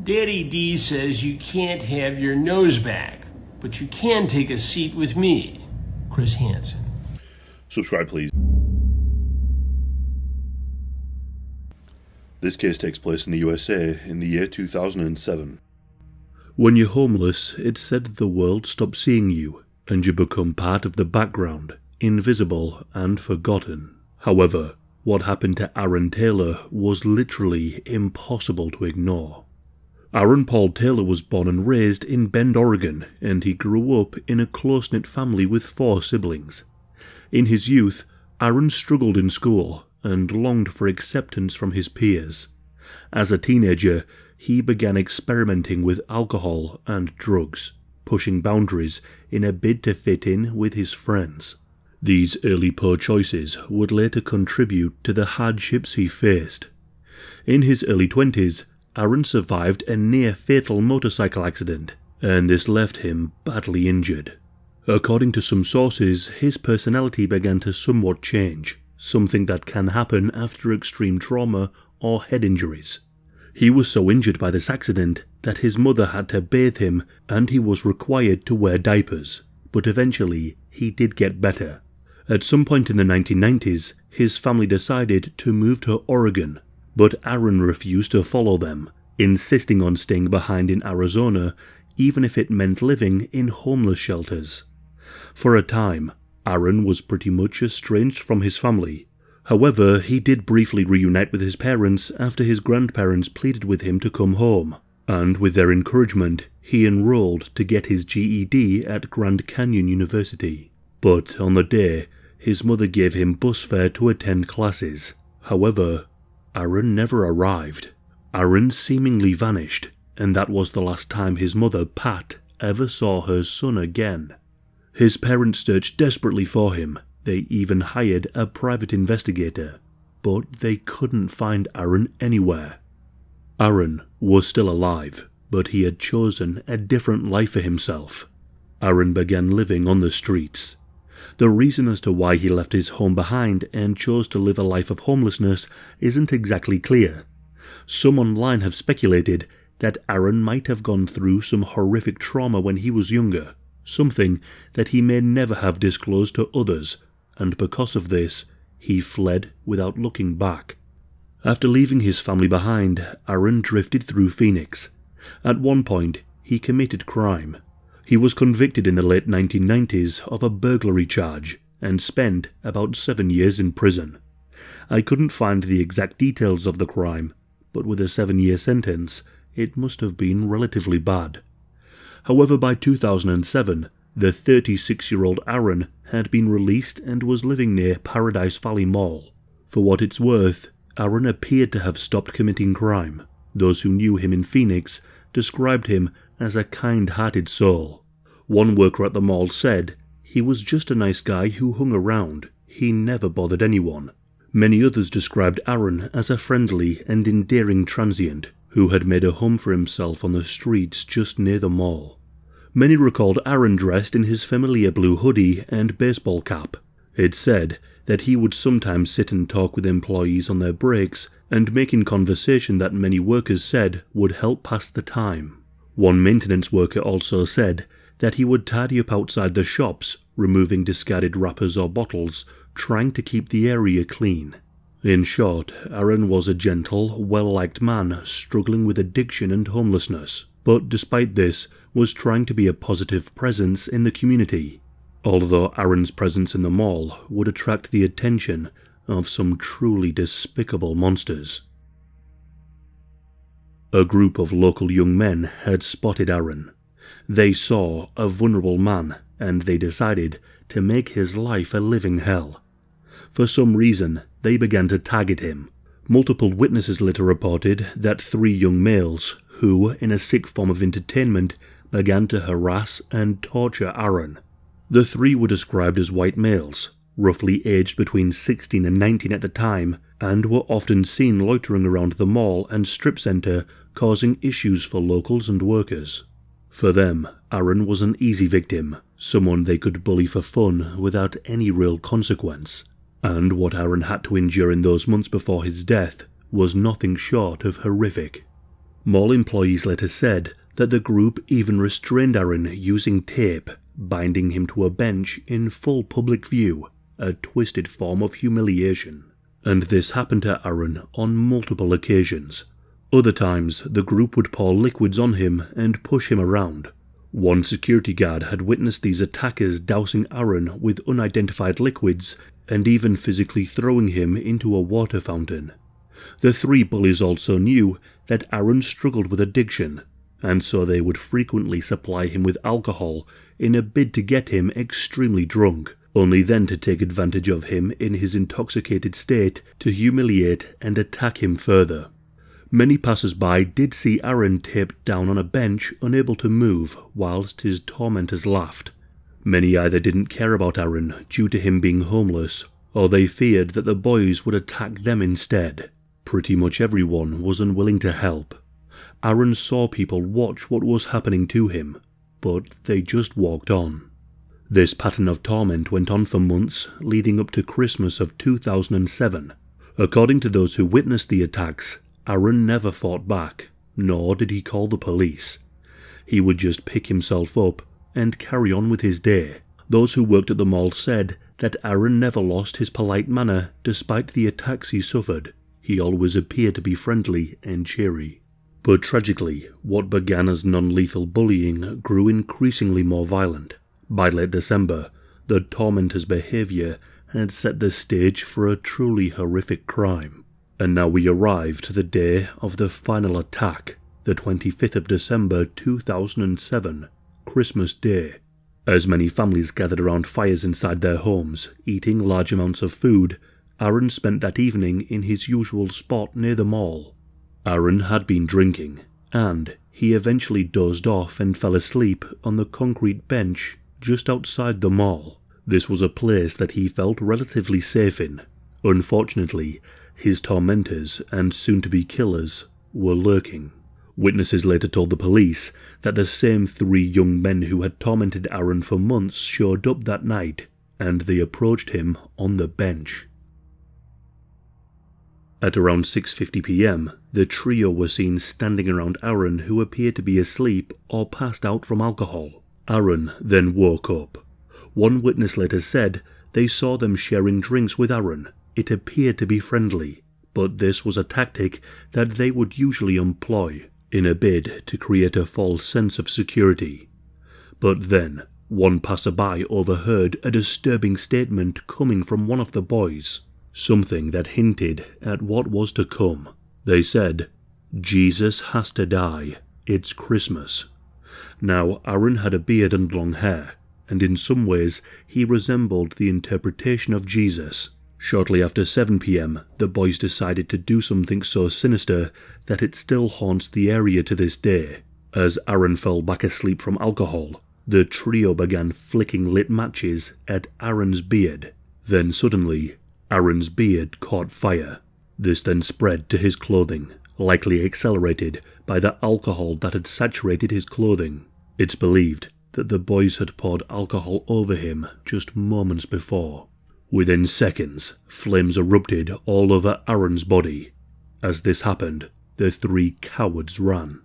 Daddy D says you can't have your nose back, but you can take a seat with me, Chris Hansen. Subscribe, please. This case takes place in the USA in the year 2007. When you're homeless, it's said that the world stops seeing you, and you become part of the background, invisible and forgotten. However, what happened to Aaron Taylor was literally impossible to ignore. Aaron Paul Taylor was born and raised in Bend, Oregon, and he grew up in a close-knit family with 4 siblings. In his youth, Aaron struggled in school and longed for acceptance from his peers. As a teenager, he began experimenting with alcohol and drugs, pushing boundaries in a bid to fit in with his friends. These early poor choices would later contribute to the hardships he faced. In his early 20s, Aaron survived a near-fatal motorcycle accident, and this left him badly injured. According to some sources, his personality began to somewhat change, something that can happen after extreme trauma or head injuries. He was so injured by this accident that his mother had to bathe him and he was required to wear diapers, but eventually he did get better. At some point in the 1990s, his family decided to move to Oregon, but Aaron refused to follow them, insisting on staying behind in Arizona, even if it meant living in homeless shelters. For a time, Aaron was pretty much estranged from his family. However, he did briefly reunite with his parents after his grandparents pleaded with him to come home, and with their encouragement, he enrolled to get his GED at Grand Canyon University. But on the day, his mother gave him bus fare to attend classes. However, Aaron never arrived. Aaron seemingly vanished, and that was the last time his mother, Pat, ever saw her son again. His parents searched desperately for him. They even hired a private investigator, but they couldn't find Aaron anywhere. Aaron was still alive, but he had chosen a different life for himself. Aaron began living on the streets. The reason as to why he left his home behind and chose to live a life of homelessness isn't exactly clear. Some online have speculated that Aaron might have gone through some horrific trauma when he was younger, something that he may never have disclosed to others, and because of this, he fled without looking back. After leaving his family behind, Aaron drifted through Phoenix. At one point, he committed crime. He was convicted in the late 1990s of a burglary charge and spent about 7 years in prison. I couldn't find the exact details of the crime, but with a 7-year sentence, it must have been relatively bad. However, by 2007, the 36-year-old Aaron had been released and was living near Paradise Valley Mall. For what it's worth, Aaron appeared to have stopped committing crime. Those who knew him in Phoenix described him as a kind-hearted soul. One worker at the mall said, "He was just a nice guy who hung around. He never bothered anyone." Many others described Aaron as a friendly and endearing transient who had made a home for himself on the streets just near the mall. Many recalled Aaron dressed in his familiar blue hoodie and baseball cap. It's said that he would sometimes sit and talk with employees on their breaks and making conversation that many workers said would help pass the time. One maintenance worker also said that he would tidy up outside the shops, removing discarded wrappers or bottles, trying to keep the area clean. In short, Aaron was a gentle, well-liked man struggling with addiction and homelessness, but despite this, was trying to be a positive presence in the community, although Aaron's presence in the mall would attract the attention of some truly despicable monsters. A group of local young men had spotted Aaron. They saw a vulnerable man and they decided to make his life a living hell. For some reason, they began to target him. Multiple witnesses later reported that 3 young males, who, in a sick form of entertainment, began to harass and torture Aaron. The 3 were described as white males, roughly aged between 16 and 19 at the time, and were often seen loitering around the mall and strip centre, causing issues for locals and workers. For them, Aaron was an easy victim, someone they could bully for fun without any real consequence. And what Aaron had to endure in those months before his death was nothing short of horrific. Mall employees later said that the group even restrained Aaron using tape, binding him to a bench in full public view, a twisted form of humiliation. And this happened to Aaron on multiple occasions. Other times, the group would pour liquids on him and push him around. One security guard had witnessed these attackers dousing Aaron with unidentified liquids and even physically throwing him into a water fountain. The three bullies also knew that Aaron struggled with addiction, and so they would frequently supply him with alcohol in a bid to get him extremely drunk, only then to take advantage of him in his intoxicated state to humiliate and attack him further. Many passers-by did see Aaron taped down on a bench, unable to move, whilst his tormentors laughed. Many either didn't care about Aaron due to him being homeless, or they feared that the boys would attack them instead. Pretty much everyone was unwilling to help. Aaron saw people watch what was happening to him, but they just walked on. This pattern of torment went on for months, leading up to Christmas of 2007. According to those who witnessed the attacks, Aaron never fought back, nor did he call the police. He would just pick himself up and carry on with his day. Those who worked at the mall said that Aaron never lost his polite manner despite the attacks he suffered. He always appeared to be friendly and cheery. But tragically, what began as non-lethal bullying grew increasingly more violent. By late December, the tormentor's behaviour had set the stage for a truly horrific crime. And now we arrive to the day of the final attack, the 25th of December 2007, Christmas Day. As many families gathered around fires inside their homes, eating large amounts of food, Aaron spent that evening in his usual spot near the mall. Aaron had been drinking, and he eventually dozed off and fell asleep on the concrete bench just outside the mall. This was a place that he felt relatively safe in. Unfortunately, his tormentors and soon-to-be killers were lurking. Witnesses later told the police that the same three young men who had tormented Aaron for months showed up that night, and they approached him on the bench. At around 6:50 p.m, the trio were seen standing around Aaron, who appeared to be asleep or passed out from alcohol. Aaron then woke up. One witness later said they saw them sharing drinks with Aaron. It appeared to be friendly, but this was a tactic that they would usually employ in a bid to create a false sense of security. But then, one passerby overheard a disturbing statement coming from one of the boys, something that hinted at what was to come. They said, "Jesus has to die. It's Christmas." Now, Aaron had a beard and long hair, and in some ways he resembled the interpretation of Jesus. Shortly after 7 p.m, the boys decided to do something so sinister that it still haunts the area to this day. As Aaron fell back asleep from alcohol, the trio began flicking lit matches at Aaron's beard. Then suddenly, Aaron's beard caught fire. This then spread to his clothing, likely accelerated by the alcohol that had saturated his clothing. It's believed that the boys had poured alcohol over him just moments before. Within seconds, flames erupted all over Aaron's body. As this happened, the three cowards ran.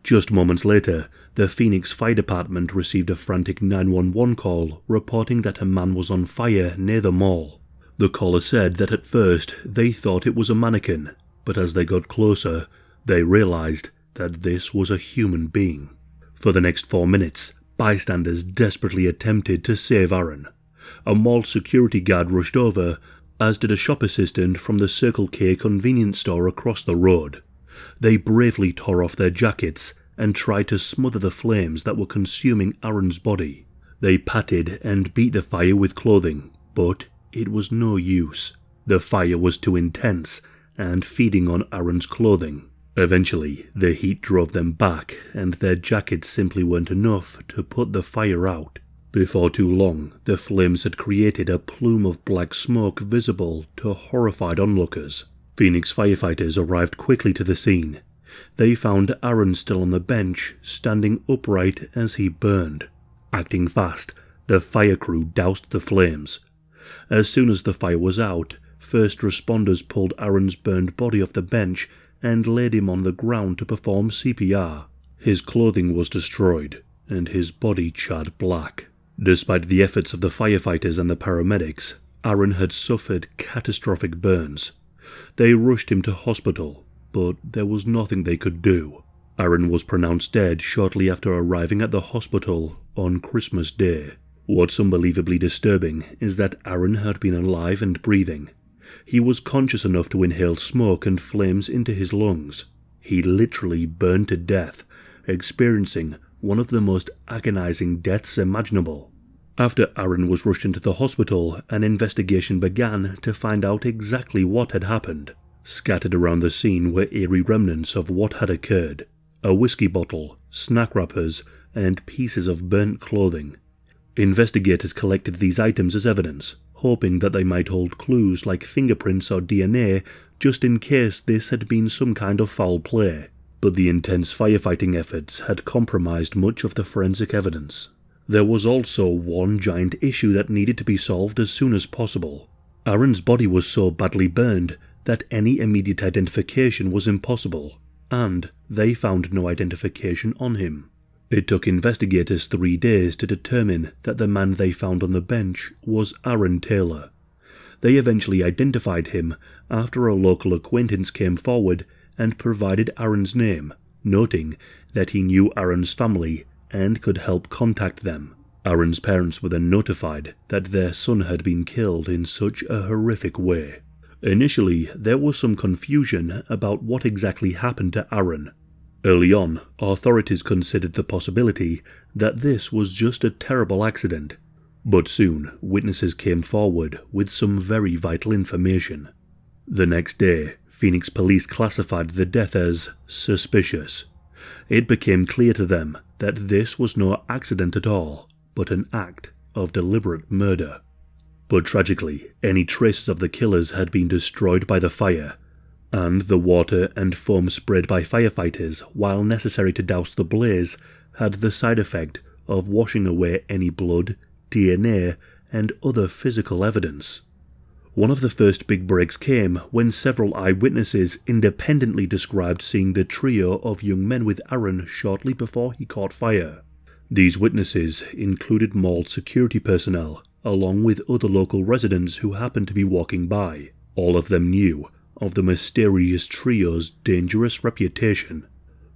Just moments later, the Phoenix Fire Department received a frantic 911 call reporting that a man was on fire near the mall. The caller said that at first they thought it was a mannequin, but as they got closer, they realized that this was a human being. For the next 4 minutes, bystanders desperately attempted to save Aaron. A mall security guard rushed over, as did a shop assistant from the Circle K convenience store across the road. They bravely tore off their jackets and tried to smother the flames that were consuming Aaron's body. They patted and beat the fire with clothing, but it was no use. The fire was too intense and feeding on Aaron's clothing. Eventually, the heat drove them back, and their jackets simply weren't enough to put the fire out. Before too long, the flames had created a plume of black smoke visible to horrified onlookers. Phoenix firefighters arrived quickly to the scene. They found Aaron still on the bench, standing upright as he burned. Acting fast, the fire crew doused the flames. As soon as the fire was out, first responders pulled Aaron's burned body off the bench and laid him on the ground to perform CPR. His clothing was destroyed, and his body charred black. Despite the efforts of the firefighters and the paramedics, Aaron had suffered catastrophic burns. They rushed him to hospital, but there was nothing they could do. Aaron was pronounced dead shortly after arriving at the hospital on Christmas Day. What's unbelievably disturbing is that Aaron had been alive and breathing. He was conscious enough to inhale smoke and flames into his lungs. He literally burned to death, experiencing one of the most agonizing deaths imaginable. After Aaron was rushed into the hospital, an investigation began to find out exactly what had happened. Scattered around the scene were eerie remnants of what had occurred: a whiskey bottle, snack wrappers, and pieces of burnt clothing. Investigators collected these items as evidence, hoping that they might hold clues like fingerprints or DNA just in case this had been some kind of foul play. But the intense firefighting efforts had compromised much of the forensic evidence. There was also one giant issue that needed to be solved as soon as possible. Aaron's body was so badly burned that any immediate identification was impossible, and they found no identification on him. It took investigators 3 days to determine that the man they found on the bench was Aaron Taylor. They eventually identified him after a local acquaintance came forward and provided Aaron's name, noting that he knew Aaron's family and could help contact them. Aaron's parents were then notified that their son had been killed in such a horrific way. Initially, there was some confusion about what exactly happened to Aaron. Early on, authorities considered the possibility that this was just a terrible accident, but soon witnesses came forward with some very vital information. The next day, Phoenix police classified the death as suspicious. It became clear to them that this was no accident at all, but an act of deliberate murder. But tragically, any traces of the killers had been destroyed by the fire, and the water and foam sprayed by firefighters while necessary to douse the blaze had the side effect of washing away any blood, DNA, and other physical evidence. One of the first big breaks came when several eyewitnesses independently described seeing the trio of young men with Aaron shortly before he caught fire. These witnesses included mall security personnel, along with other local residents who happened to be walking by. All of them knew of the mysterious trio's dangerous reputation.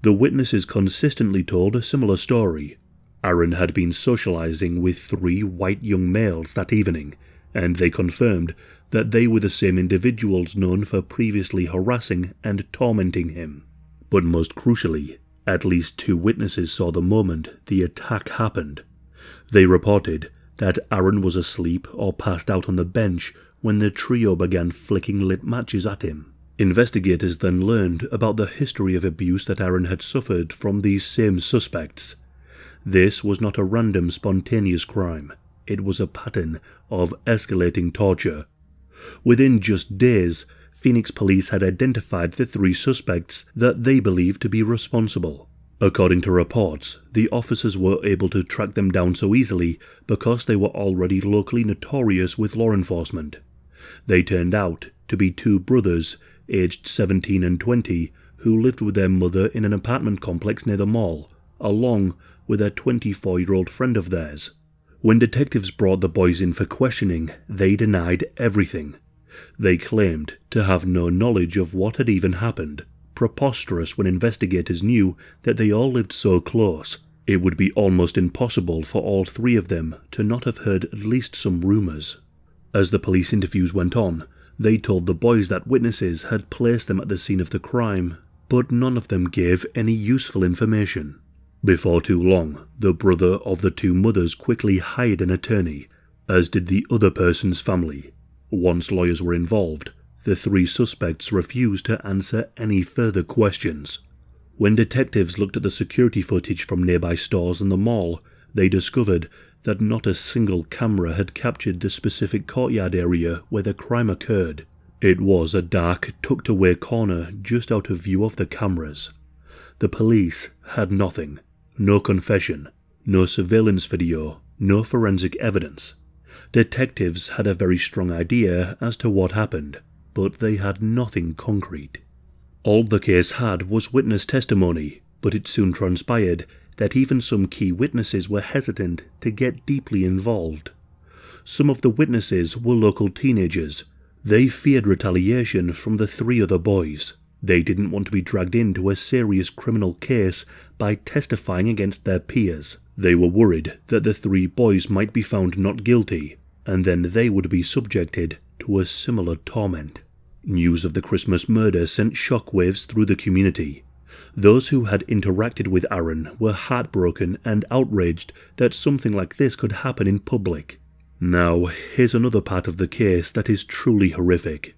The witnesses consistently told a similar story. Aaron had been socializing with 3 white young males that evening, and they confirmed that they were the same individuals known for previously harassing and tormenting him. But most crucially, at least 2 witnesses saw the moment the attack happened. They reported that Aaron was asleep or passed out on the bench when the trio began flicking lit matches at him. Investigators then learned about the history of abuse that Aaron had suffered from these same suspects. This was not a random, spontaneous crime. It was a pattern of escalating torture. Within just days, Phoenix police had identified the 3 suspects that they believed to be responsible. According to reports, the officers were able to track them down so easily because they were already locally notorious with law enforcement. They turned out to be 2 brothers, aged 17 and 20, who lived with their mother in an apartment complex near the mall, along with a 24-year-old friend of theirs. When detectives brought the boys in for questioning, they denied everything. They claimed to have no knowledge of what had even happened. Preposterous when investigators knew that they all lived so close. It would be almost impossible for all 3 of them to not have heard at least some rumours. As the police interviews went on, they told the boys that witnesses had placed them at the scene of the crime, but none of them gave any useful information. Before too long, the brother of the 2 mothers quickly hired an attorney, as did the other person's family. Once lawyers were involved, the 3 suspects refused to answer any further questions. When detectives looked at the security footage from nearby stores and the mall, they discovered that not a single camera had captured the specific courtyard area where the crime occurred. It was a dark, tucked-away corner just out of view of the cameras. The police had nothing. No confession, no surveillance video, no forensic evidence. Detectives had a very strong idea as to what happened, but they had nothing concrete. All the case had was witness testimony, but it soon transpired that even some key witnesses were hesitant to get deeply involved. Some of the witnesses were local teenagers. They feared retaliation from the 3 other boys. They didn't want to be dragged into a serious criminal case by testifying against their peers. They were worried that the 3 boys might be found not guilty, and then they would be subjected to a similar torment. News of the Christmas murder sent shockwaves through the community. Those who had interacted with Aaron were heartbroken and outraged that something like this could happen in public. Now, here's another part of the case that is truly horrific.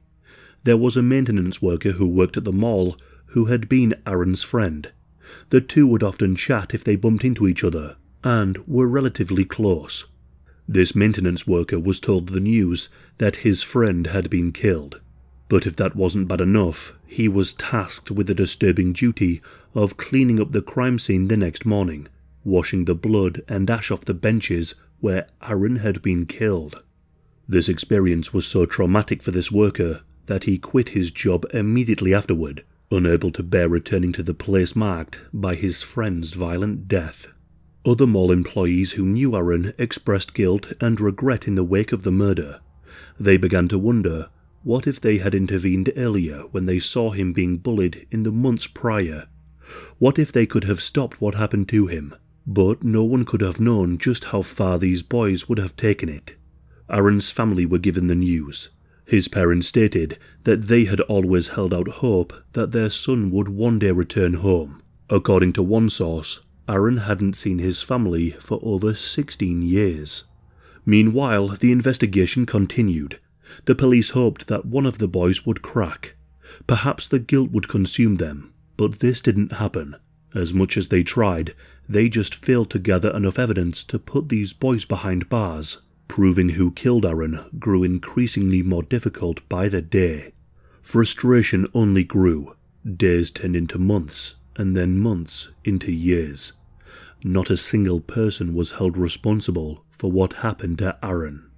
There was a maintenance worker who worked at the mall who had been Aaron's friend. The two would often chat if they bumped into each other, and were relatively close. This maintenance worker was told the news that his friend had been killed. But if that wasn't bad enough, he was tasked with the disturbing duty of cleaning up the crime scene the next morning, washing the blood and ash off the benches where Aaron had been killed. This experience was so traumatic for this worker that he quit his job immediately afterward, unable to bear returning to the place marked by his friend's violent death. Other mall employees who knew Aaron expressed guilt and regret in the wake of the murder. They began to wonder, what if they had intervened earlier when they saw him being bullied in the months prior? What if they could have stopped what happened to him? But no one could have known just how far these boys would have taken it. Aaron's family were given the news. His parents stated that they had always held out hope that their son would one day return home. According to one source, Aaron hadn't seen his family for over 16 years. Meanwhile, the investigation continued. The police hoped that one of the boys would crack. Perhaps the guilt would consume them, but this didn't happen. As much as they tried, they just failed to gather enough evidence to put these boys behind bars. Proving who killed Aaron grew increasingly more difficult by the day. Frustration only grew. Days turned into months, and then months into years. Not a single person was held responsible for what happened to Aaron.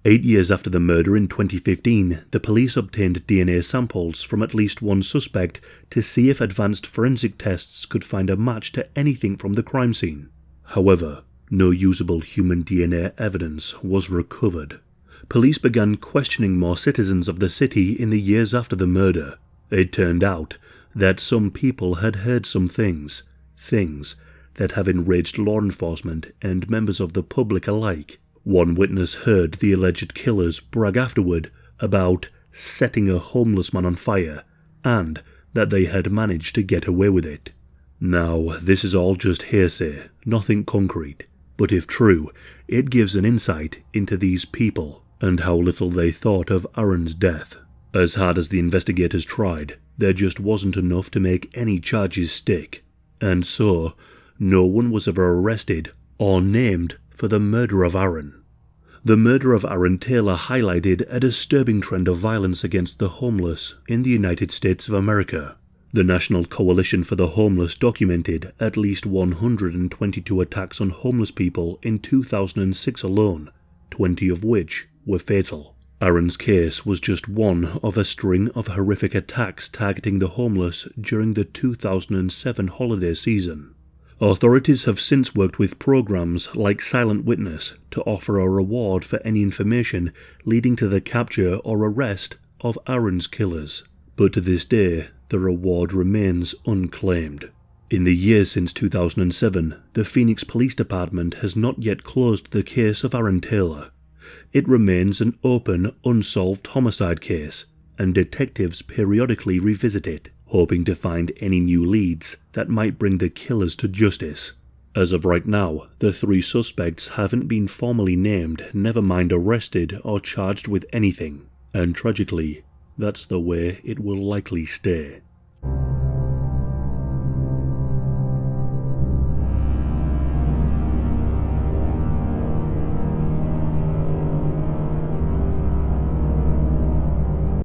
8 years after the murder in 2015, the police obtained DNA samples from at least one suspect to see if advanced forensic tests could find a match to anything from the crime scene. However, no usable human DNA evidence was recovered. Police began questioning more citizens of the city in the years after the murder. It turned out that some people had heard some things that have enraged law enforcement and members of the public alike. One witness heard the alleged killers brag afterward about setting a homeless man on fire, and that they had managed to get away with it. Now, this is all just hearsay, nothing concrete. But if true, it gives an insight into these people and how little they thought of Aaron's death. As hard as the investigators tried, there just wasn't enough to make any charges stick. And so, no one was ever arrested or named for the murder of Aaron. The murder of Aaron Taylor highlighted a disturbing trend of violence against the homeless in the United States of America. The National Coalition for the Homeless documented at least 122 attacks on homeless people in 2006 alone, 20 of which were fatal. Aaron's case was just one of a string of horrific attacks targeting the homeless during the 2007 holiday season. Authorities have since worked with programs like Silent Witness to offer a reward for any information leading to the capture or arrest of Aaron's killers. But to this day, the reward remains unclaimed. In the years since 2007, the Phoenix Police Department has not yet closed the case of Aaron Taylor. It remains an open, unsolved homicide case, and detectives periodically revisit it, hoping to find any new leads that might bring the killers to justice. As of right now, the 3 suspects haven't been formally named, never mind arrested or charged with anything, and tragically, that's the way it will likely stay.